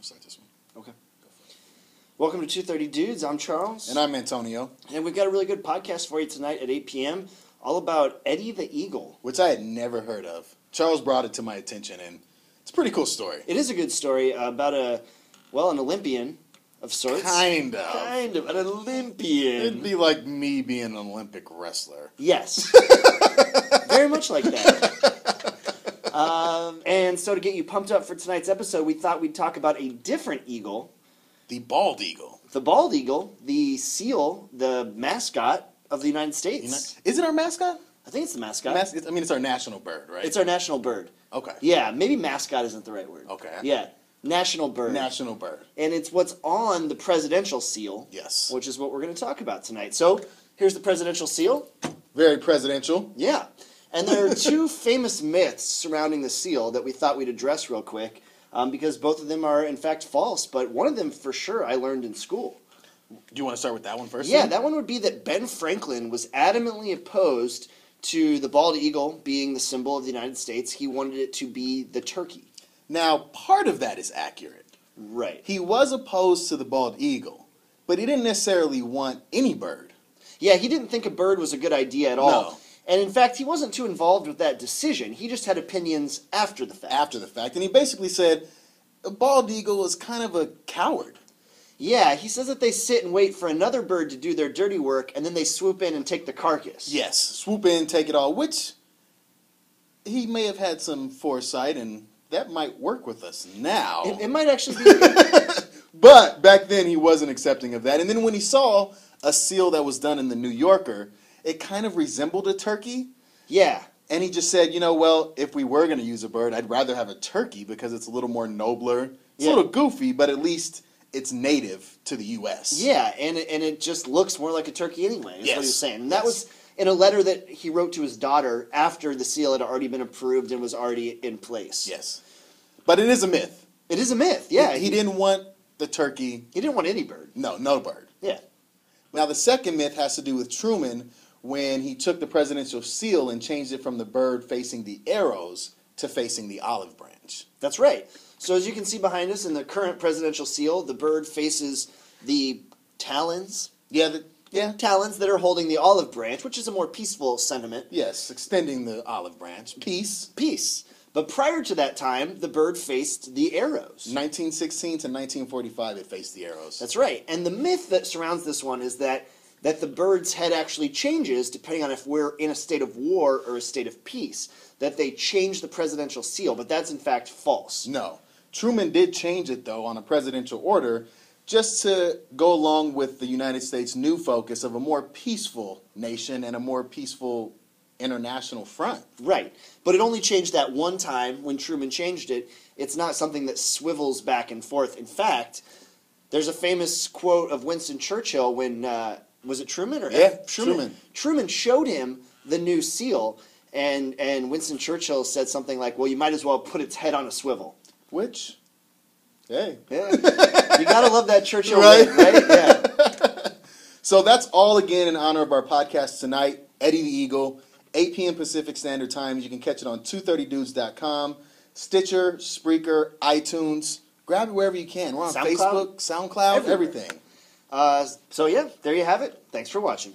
to start this one. Okay. Welcome to 230 Dudes. I'm Charles. And I'm Antonio. And we've got a really good podcast for you tonight at 8 p.m. all about Eddie the Eagle. Which I had never heard of. Charles brought it to my attention, and it's a pretty cool story. It is a good story about an Olympian of sorts. Kind of. An Olympian. It'd be like me being an Olympic wrestler. Yes. Very much like that. And so to get you pumped up for tonight's episode, we thought we'd talk about a different eagle. The bald eagle. The bald eagle, the seal, the mascot of the United States. Is it our mascot? I think it's the mascot. It's our national bird, right? It's our national bird. Okay. Yeah, maybe mascot isn't the right word. Okay. Yeah, national bird. National bird. And it's what's on the presidential seal. Yes. Which is what we're going to talk about tonight. So, here's the presidential seal. Very presidential. Yeah. And there are two famous myths surrounding the seal that we thought we'd address real quick, because both of them are, in fact, false. But one of them, for sure, I learned in school. Do you want to start with that one first? Yeah, then? that one would be that Ben Franklin was adamantly opposed to the bald eagle being the symbol of the United States. He wanted it to be the turkey. Now, part of that is accurate. Right. He was opposed to the bald eagle, but he didn't necessarily want any bird. Yeah, he didn't think a bird was a good idea at all. No. And in fact, he wasn't too involved with that decision. He just had opinions after the fact. After the fact. And he basically said, a bald eagle is kind of a coward. Yeah, he says that they sit and wait for another bird to do their dirty work, and then they swoop in and take the carcass. Yes, swoop in, take it all, which he may have had some foresight, and that might work with us now. It might actually be. But back then he wasn't accepting of that. And then when he saw a seal that was done in the New Yorker, it kind of resembled a turkey. Yeah. And he just said, well, if we were going to use a bird, I'd rather have a turkey because it's a little more nobler. It's a little goofy, but at least it's native to the U.S. Yeah, and it just looks more like a turkey anyway, is what he was saying. And that was in a letter that he wrote to his daughter after the seal had already been approved and was already in place. Yes. But it is a myth. It is a myth, yeah. He didn't want the turkey. He didn't want any bird. No bird. Yeah. Now, the second myth has to do with Truman when he took the presidential seal and changed it from the bird facing the arrows to facing the olive branch. That's right. So as you can see behind us in the current presidential seal, the bird faces the talons. Talons that are holding the olive branch, which is a more peaceful sentiment. Yes, extending the olive branch. Peace. But prior to that time, the bird faced the arrows. 1916 to 1945, it faced the arrows. That's right. And the myth that surrounds this one is that the bird's head actually changes depending on if we're in a state of war or a state of peace. That they change the presidential seal, but that's in fact false. No. Truman did change it, though, on a presidential order, just to go along with the United States' new focus of a more peaceful nation and a more peaceful international front. Right. But it only changed that one time when Truman changed it. It's not something that swivels back and forth. In fact, there's a famous quote of Winston Churchill when, was it Truman? Truman. Truman showed him the new seal, and Winston Churchill said something like, well, you might as well put its head on a swivel. Which, hey. Yeah. You gotta love that Churchill right? Yeah. So that's all again in honor of our podcast tonight, Eddie the Eagle, 8 p.m. Pacific Standard Time. You can catch it on 230dudes.com, Stitcher, Spreaker, iTunes. Grab it wherever you can. We're on Facebook, SoundCloud, everything. So yeah, there you have it. Thanks for watching.